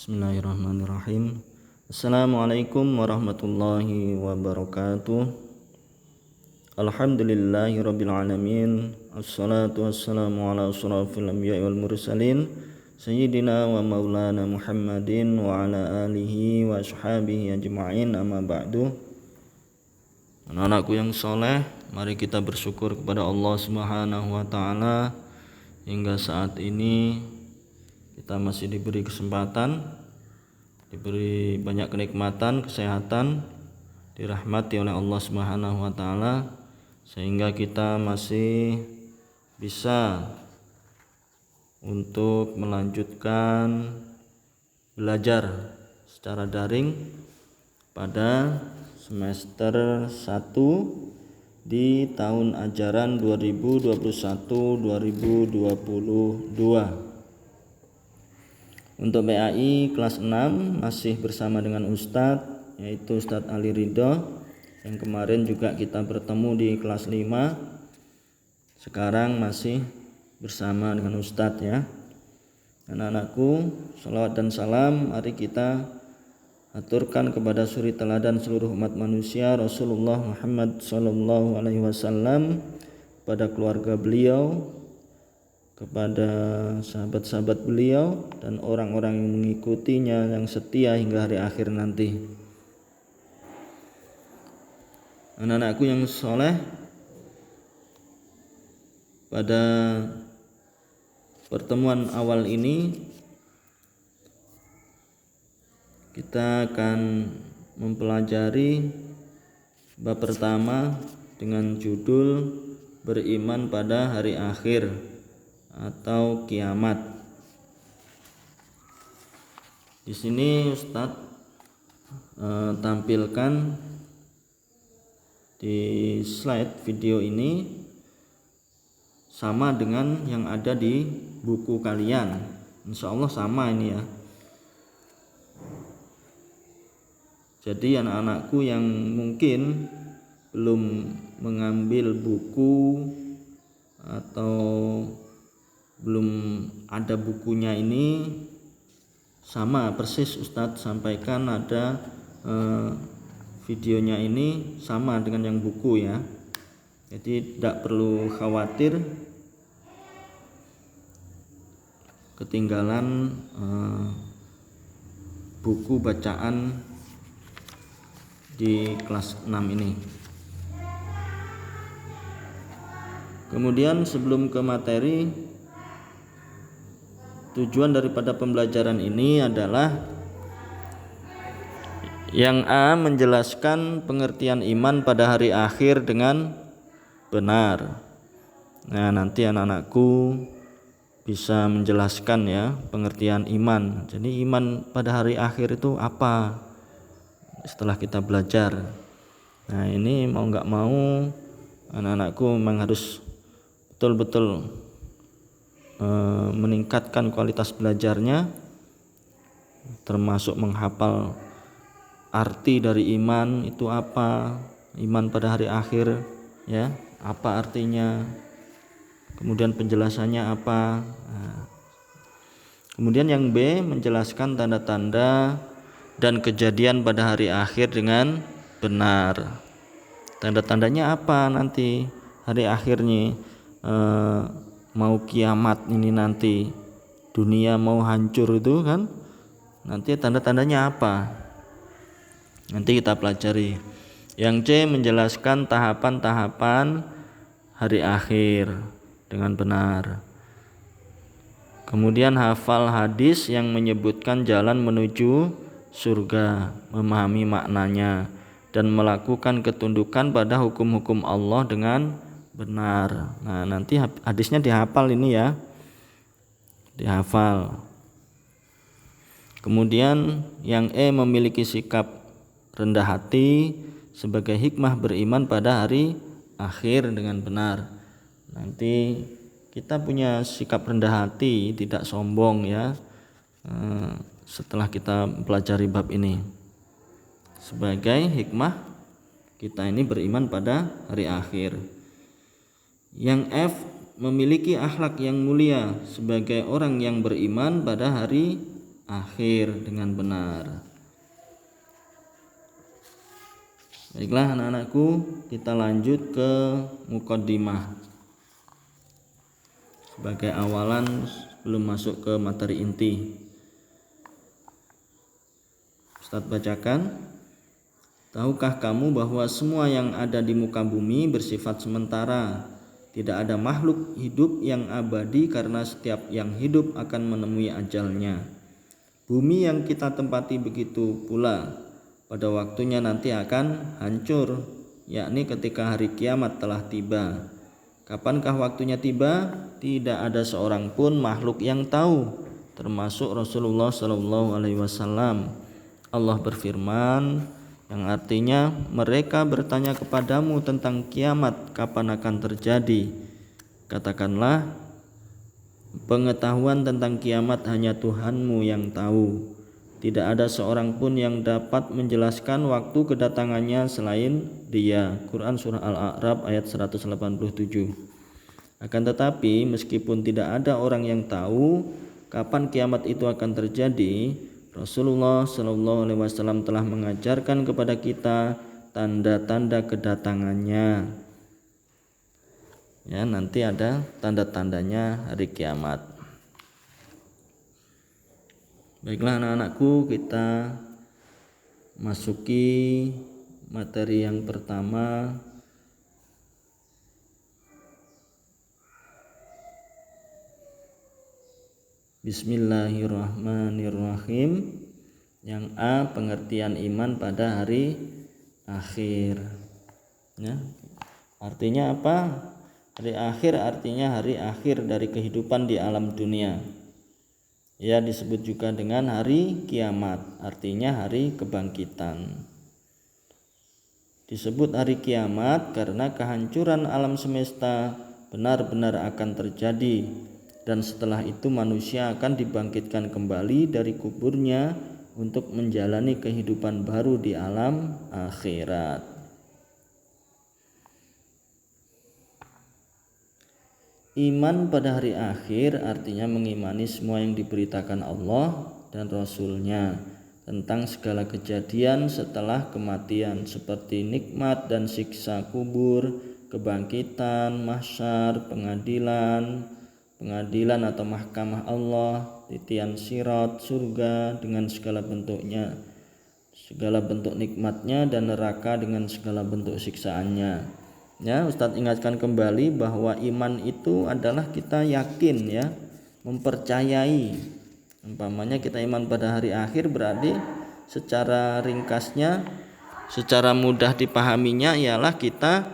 Bismillahirrahmanirrahim. Assalamualaikum warahmatullahi wabarakatuh. Alhamdulillahirabbil alamin. Assalatu wassalamu ala asyrafil anbiya'i wal mursalin sayyidina wa maulana Muhammadin wa ala alihi wa ashabihi ajma'in, amma ba'du. Anak-anakku yang soleh, mari kita bersyukur kepada Allah Subhanahu wa taala hingga saat ini kita masih diberi kesempatan, diberi banyak kenikmatan, kesehatan, dirahmati oleh Allah Subhanahu wa taala sehingga kita masih bisa untuk melanjutkan belajar secara daring pada semester 1 di tahun ajaran 2021-2022. Untuk BAI kelas 6 masih bersama dengan Ustadz, yaitu Ustadz Ali Ridho, yang kemarin juga kita bertemu di kelas 5. Sekarang masih bersama dengan Ustadz ya. Anak-anakku, salawat dan salam mari kita aturkan kepada suri teladan seluruh umat manusia Rasulullah Muhammad SAW, pada keluarga beliau, kepada sahabat-sahabat beliau dan orang-orang yang mengikutinya yang setia hingga hari akhir nanti. Anak-anakku yang soleh, pada pertemuan awal ini kita akan mempelajari bab pertama dengan judul beriman pada hari akhir atau kiamat. Di sini Ustadz tampilkan di slide video ini sama dengan yang ada di buku kalian. Insya Allah sama ini ya. Jadi anak-anakku yang mungkin belum mengambil buku atau belum ada bukunya, ini sama persis Ustadz sampaikan, ada videonya ini sama dengan yang buku ya. Jadi tidak perlu khawatir ketinggalan buku bacaan di kelas 6 ini. Kemudian sebelum ke materi, tujuan daripada pembelajaran ini adalah yang A, menjelaskan pengertian iman pada hari akhir dengan benar. Nah, nanti anak-anakku bisa menjelaskan ya pengertian iman. Jadi iman pada hari akhir itu apa setelah kita belajar. Nah, ini mau nggak mau anak-anakku memang harus betul-betul meningkatkan kualitas belajarnya, termasuk menghafal arti dari iman itu apa, iman pada hari akhir ya, apa artinya, kemudian penjelasannya apa. Nah, kemudian yang B, menjelaskan tanda-tanda dan kejadian pada hari akhir dengan benar. Tanda-tandanya apa nanti hari akhirnya, mau kiamat ini nanti, dunia mau hancur itu kan, nanti tanda-tandanya apa, nanti kita pelajari. Yang C, menjelaskan tahapan-tahapan hari akhir dengan benar. Kemudian hafal hadis yang menyebutkan jalan menuju surga, memahami maknanya dan melakukan ketundukan pada hukum-hukum Allah dengan benar. Nah, nanti hadisnya dihafal ini ya, dihafal. Kemudian yang E, memiliki sikap rendah hati sebagai hikmah beriman pada hari akhir dengan benar. Nanti kita punya sikap rendah hati, tidak sombong ya, setelah kita pelajari bab ini, sebagai hikmah kita ini beriman pada hari akhir. Yang F, memiliki akhlak yang mulia sebagai orang yang beriman pada hari akhir dengan benar. Baiklah anak-anakku, kita lanjut ke muqaddimah sebagai awalan sebelum masuk ke materi inti. Ustadz bacakan. Tahukah kamu bahwa semua yang ada di muka bumi bersifat sementara? Tidak ada makhluk hidup yang abadi karena setiap yang hidup akan menemui ajalnya. Bumi yang kita tempati begitu pula pada waktunya nanti akan hancur, yakni ketika hari kiamat telah tiba. Kapankah waktunya tiba? Tidak ada seorang pun makhluk yang tahu, termasuk Rasulullah SAW. Allah berfirman, yang artinya mereka bertanya kepadamu tentang kiamat kapan akan terjadi. Katakanlah, pengetahuan tentang kiamat hanya Tuhanmu yang tahu. Tidak ada seorang pun yang dapat menjelaskan waktu kedatangannya selain Dia. Quran surah Al-A'raf ayat 187. Akan tetapi meskipun tidak ada orang yang tahu kapan kiamat itu akan terjadi, Rasulullah SAW telah mengajarkan kepada kita tanda-tanda kedatangannya. Ya, nanti ada tanda-tandanya hari kiamat. Baiklah anak-anakku, kita masuki materi yang pertama. Bismillahirrahmanirrahim. Yang A, pengertian iman pada hari akhir. Ya. Artinya apa? Hari akhir artinya hari akhir dari kehidupan di alam dunia. Ya, disebut juga dengan hari kiamat, artinya hari kebangkitan. Disebut hari kiamat karena kehancuran alam semesta benar-benar akan terjadi. Dan setelah itu manusia akan dibangkitkan kembali dari kuburnya untuk menjalani kehidupan baru di alam akhirat. Iman pada hari akhir artinya mengimani semua yang diberitakan Allah dan Rasul-Nya tentang segala kejadian setelah kematian seperti nikmat dan siksa kubur, kebangkitan, mahsyar, pengadilan atau mahkamah Allah, titian sirat, surga dengan segala bentuknya, segala bentuk nikmatnya, dan neraka dengan segala bentuk siksaannya. Ya, Ustadz ingatkan kembali bahwa iman itu adalah kita yakin, ya, mempercayai. Umpamanya kita iman pada hari akhir berarti secara ringkasnya, secara mudah dipahaminya ialah kita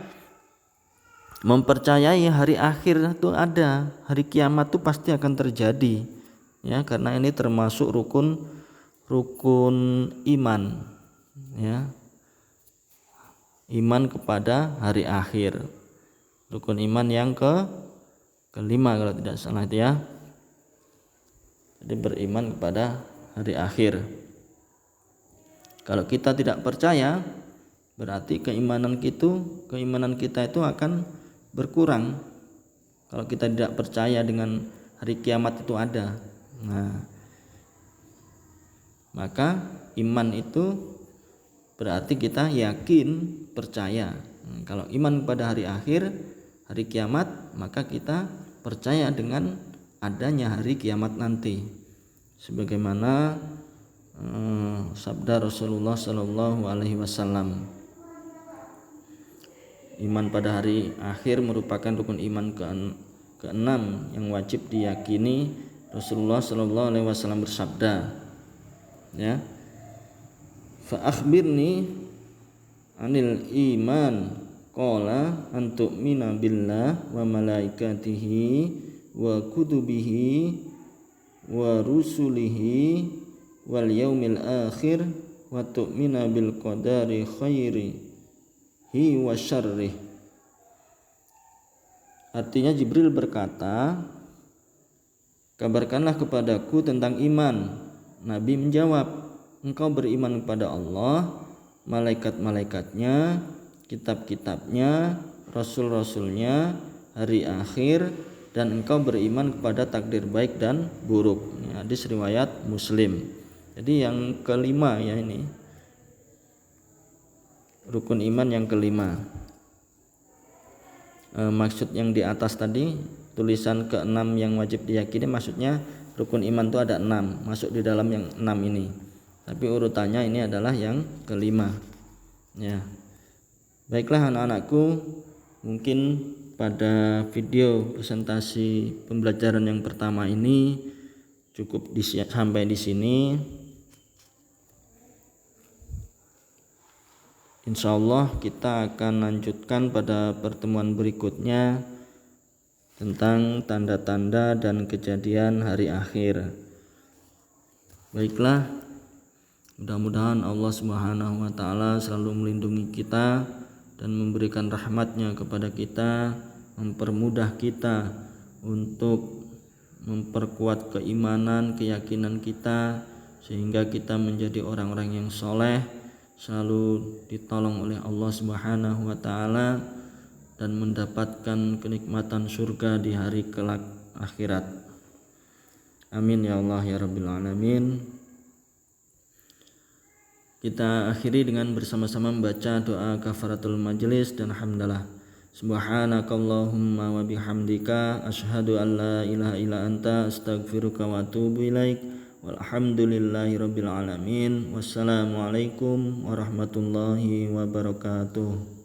mempercayai hari akhir itu ada, hari kiamat itu pasti akan terjadi, ya, karena ini termasuk rukun iman, ya, iman kepada hari akhir, rukun iman yang kelima kalau tidak salah itu, ya. Jadi beriman kepada hari akhir. Kalau kita tidak percaya, berarti keimanan kita itu akan berkurang. Kalau kita tidak percaya dengan hari kiamat itu ada, nah, maka iman itu berarti kita yakin, percaya. Kalau iman pada hari akhir, hari kiamat, maka kita percaya dengan adanya hari kiamat nanti. Sebagaimana sabda Rasulullah SAW, iman pada hari akhir merupakan rukun iman keenam yang wajib diyakini. Rasulullah SAW bersabda, ya, fa akhbirni anil iman, qala antu'mina billah wa malaikatihi wa kutubihi wa rusulihi wal yaumil akhir wa tu'mina bil qadari khairi wa syarrih. Artinya Jibril berkata, kabarkanlah kepadaku tentang iman. Nabi menjawab, engkau beriman kepada Allah, malaikat-malaikatnya, kitab-kitabnya, rasul-rasulnya, hari akhir, dan engkau beriman kepada takdir baik dan buruk. Ini hadis riwayat Muslim. Jadi yang kelima ya, ini rukun iman yang kelima. Maksud yang di atas tadi, tulisan ke-6 yang wajib diyakini, maksudnya rukun iman itu ada 6, masuk di dalam yang 6 ini. Tapi urutannya ini adalah yang kelima. Ya. Baiklah anak-anakku, mungkin pada video presentasi pembelajaran yang pertama ini cukup sampai di sini. Insyaallah kita akan lanjutkan pada pertemuan berikutnya tentang tanda-tanda dan kejadian hari akhir. Baiklah, mudah-mudahan Allah Subhanahu wa taala selalu melindungi kita dan memberikan rahmatnya kepada kita, mempermudah kita untuk memperkuat keimanan, keyakinan kita, sehingga kita menjadi orang-orang yang soleh, selalu ditolong oleh Allah Subhanahu wa taala dan mendapatkan kenikmatan surga di hari kelak akhirat. Amin ya Allah ya rabbil alamin. Kita akhiri dengan bersama-sama membaca doa kafaratul majlis dan hamdalah. Subhanakallahumma wa bihamdika asyhadu an la ilaha illa anta astaghfiruka wa atubu ilaik. Walhamdulillahi rabbil alamin. Wassalamualaikum warahmatullahi wabarakatuh.